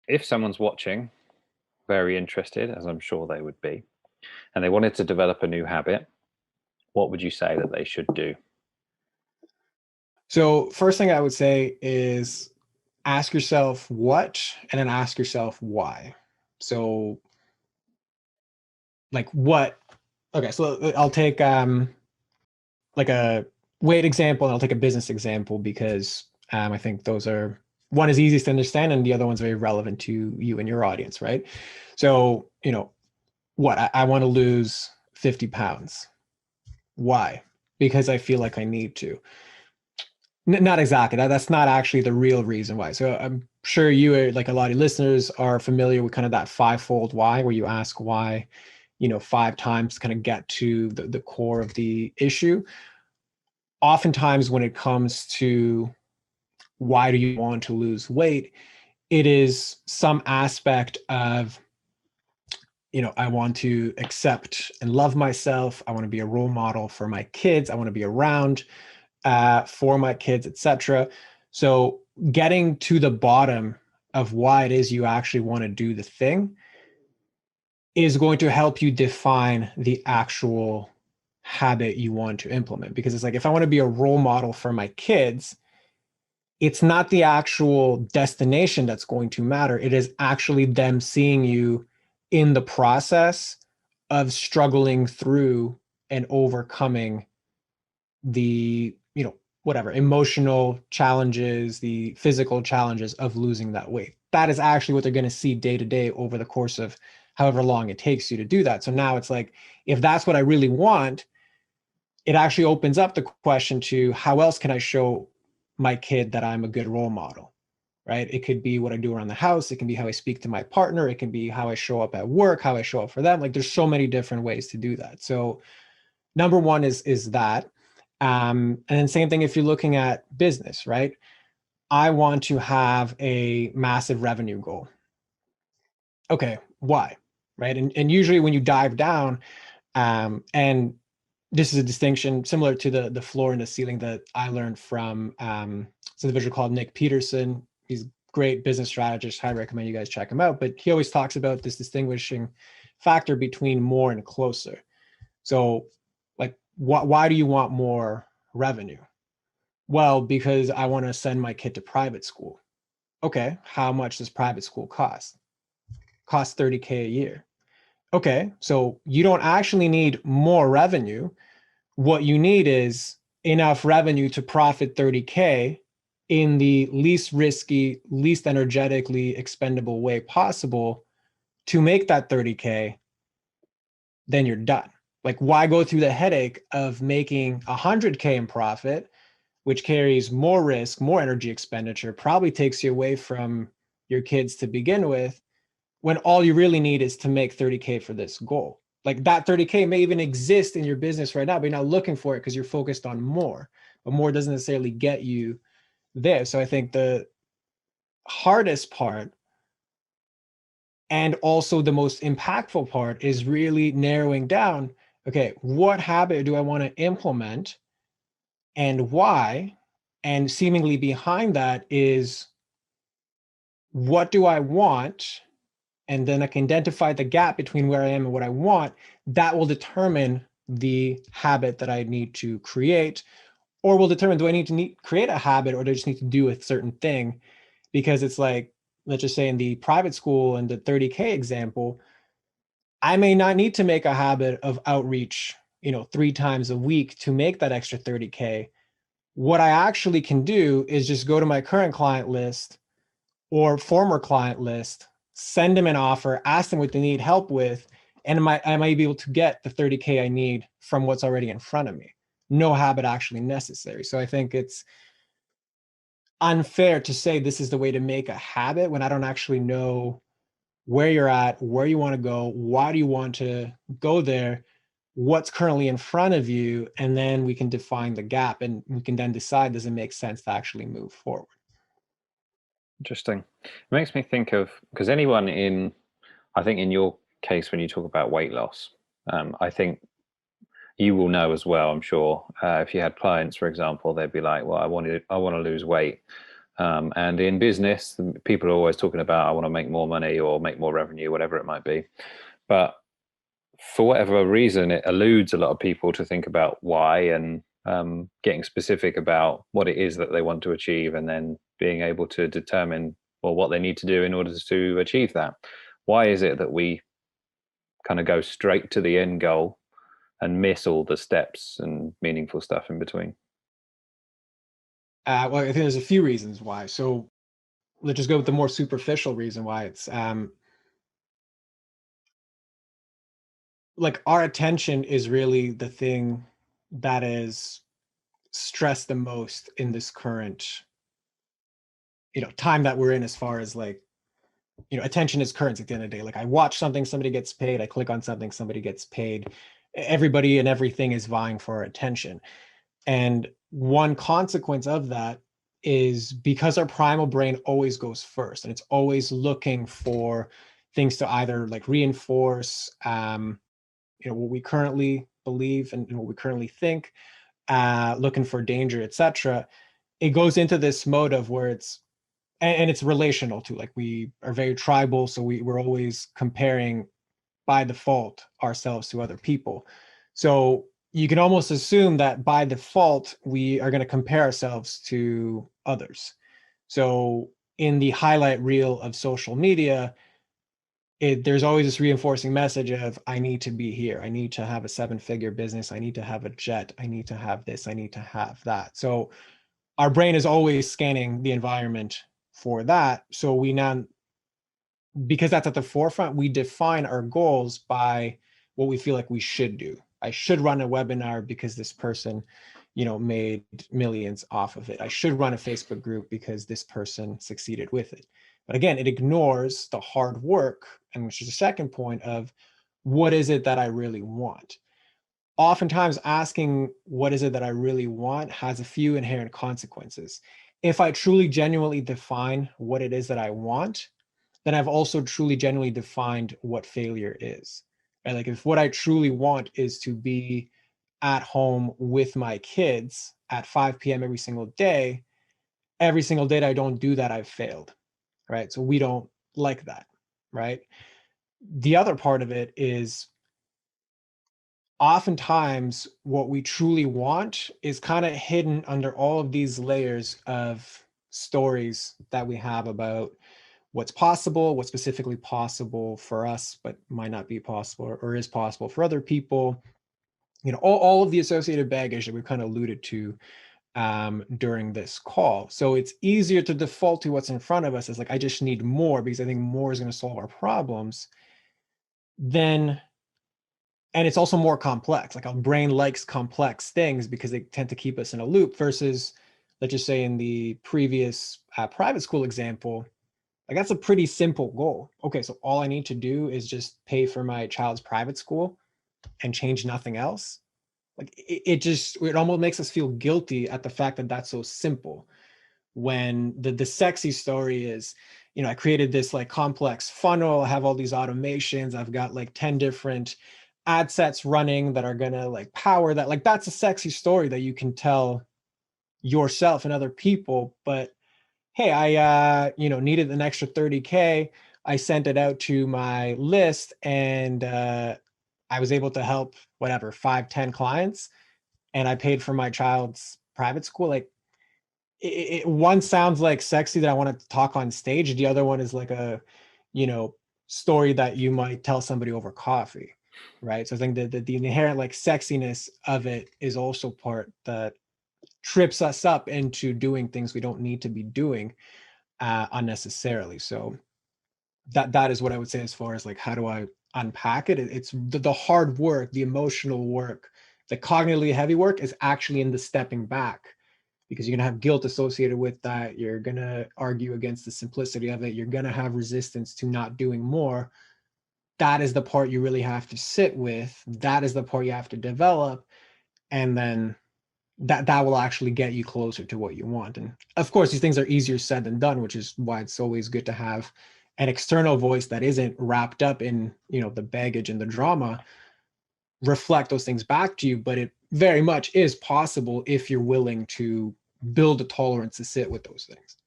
if someone's watching, very interested, as I'm sure they would be, and they wanted to develop a new habit, what would you say that they should do? So first thing I would say is ask yourself what, and then ask yourself why. So like what, okay, so I'll take like a weight example and I'll take a business example because I think those are, one is easiest to understand and the other one's very relevant to you and your audience, right? So, what I want to lose 50 pounds. Why? Because I feel like I need to. Not exactly. That's not actually the real reason why. So I'm sure you are, like a lot of listeners are familiar with kind of that fivefold why, where you ask why, 5 times to kind of get to the core of the issue. Oftentimes when it comes to why do you want to lose weight, it is some aspect of, I want to accept and love myself. I want to be a role model for my kids. I want to be around for my kids, etc. So getting to the bottom of why it is you actually want to do the thing is going to help you define the actual habit you want to implement. Because it's like, if I want to be a role model for my kids, it's not the actual destination that's going to matter. It is actually them seeing you in the process of struggling through and overcoming the, whatever emotional challenges, the physical challenges of losing that weight. That is actually what they're going to see day to day over the course of however long it takes you to do that. So now it's like, if that's what I really want, it actually opens up the question to how else can I show my kid that I'm a good role model, right? It could be what I do around the house. It can be how I speak to my partner. It can be how I show up at work, how I show up for them. Like there's so many different ways to do that. So number one is that. And then same thing if you're looking at business, right? I want to have a massive revenue goal. Okay, why? Right. And usually when you dive down, and this is a distinction similar to the floor and the ceiling that I learned from it's an individual called Nick Peterson. He's a great business strategist. I recommend you guys check him out. But he always talks about this distinguishing factor between more and closer. So like, why do you want more revenue? Well, because I want to send my kid to private school. Okay, how much does private school cost? Costs 30K a year. Okay, so you don't actually need more revenue. What you need is enough revenue to profit 30K in the least risky, least energetically expendable way possible to make that 30K, then you're done. Like, why go through the headache of making 100K in profit, which carries more risk, more energy expenditure, probably takes you away from your kids to begin with, when all you really need is to make 30K for this goal. Like that 30K may even exist in your business right now, but you're not looking for it because you're focused on more. But more doesn't necessarily get you there. So I think the hardest part and also the most impactful part is really narrowing down, okay, what habit do I want to implement and why? And seemingly behind that is, what do I want? And then I can identify the gap between where I am and what I want. That will determine the habit that I need to create, or will determine, do I need to create a habit, or do I just need to do a certain thing? Because it's like, let's just say in the private school and the 30K example, I may not need to make a habit of outreach, 3 times a week to make that extra 30K. What I actually can do is just go to my current client list or former client list, send them an offer, ask them what they need help with, and I might be able to get the 30K I need from what's already in front of me. No habit actually necessary. So I think it's unfair to say this is the way to make a habit when I don't actually know where you're at, where you want to go, why do you want to go there, what's currently in front of you, and then we can define the gap and we can then decide, does it make sense to actually move forward? Interesting. It makes me think of, because anyone in, I think in your case, when you talk about weight loss, I think you will know as well, I'm sure, if you had clients, for example, they'd be like, well, I want to lose weight. And in business, people are always talking about, I want to make more money or make more revenue, whatever it might be. But for whatever reason, it eludes a lot of people to think about why, and getting specific about what it is that they want to achieve, and then being able to determine, well, what they need to do in order to achieve that. Why is it that we kind of go straight to the end goal and miss all the steps and meaningful stuff in between? Well, I think there's a few reasons why. So let's just go with the more superficial reason why. It's like our attention is really the thing that is stressed the most in this current, time that we're in, as far as like, attention is currency at the end of the day. Like I watch something, somebody gets paid. I click on something, somebody gets paid. Everybody and everything is vying for our attention. And one consequence of that is because our primal brain always goes first, and it's always looking for things to either like reinforce, what we currently believe and what we currently think, looking for danger, etc. It goes into this mode of where and it's relational too. Like we are very tribal, so we're always comparing by default ourselves to other people. So you can almost assume that by default we are going to compare ourselves to others. So in the highlight reel of social media, there's always this reinforcing message of, I need to be here, I need to have a 7-figure business, I need to have a jet, I need to have this, I need to have that. So our brain is always scanning the environment for that. So we now, because that's at the forefront, we define our goals by what we feel like we should do. I should run a webinar because this person, made millions off of it. I should run a Facebook group because this person succeeded with it. But again, it ignores the hard work, and which is the second point of, what is it that I really want? Oftentimes asking what is it that I really want has a few inherent consequences. If I truly genuinely define what it is that I want, then I've also truly genuinely defined what failure is. Right? Like if what I truly want is to be at home with my kids at 5 p.m. Every single day that I don't do that, I've failed. Right. So we don't like that. Right. The other part of it is, oftentimes what we truly want is kind of hidden under all of these layers of stories that we have about what's possible, what's specifically possible for us, but might not be possible or is possible for other people. All of the associated baggage that we've kind of alluded to during this call. So it's easier to default to what's in front of us as like, I just need more because I think more is going to solve our problems. Then, and it's also more complex. Like our brain likes complex things because they tend to keep us in a loop versus, let's just say in the previous private school example, like that's a pretty simple goal. Okay, so all I need to do is just pay for my child's private school and change nothing else. Like it almost makes us feel guilty at the fact that that's so simple. When the sexy story is, I created this like complex funnel, I have all these automations, I've got like 10 different ad sets running that are gonna like power that. Like that's a sexy story that you can tell yourself and other people. But hey, I needed an extra 30K. I sent it out to my list, and I was able to help whatever 5, 10 clients, and I paid for my child's private school. Like one sounds like sexy that I want to talk on stage. The other one is like a, story that you might tell somebody over coffee, right? So I think that the inherent like sexiness of it is also part that trips us up into doing things we don't need to be doing unnecessarily. So that is what I would say as far as like, how do I unpack it? It's the hard work, the emotional work, the cognitively heavy work is actually in the stepping back, because you're going to have guilt associated with that. You're going to argue against the simplicity of it. You're going to have resistance to not doing more. That is the part you really have to sit with. That is the part you have to develop. And then that will actually get you closer to what you want. And of course, these things are easier said than done, which is why it's always good to have an external voice that isn't wrapped up in, the baggage and the drama, reflect those things back to you. But it very much is possible if you're willing to build a tolerance to sit with those things.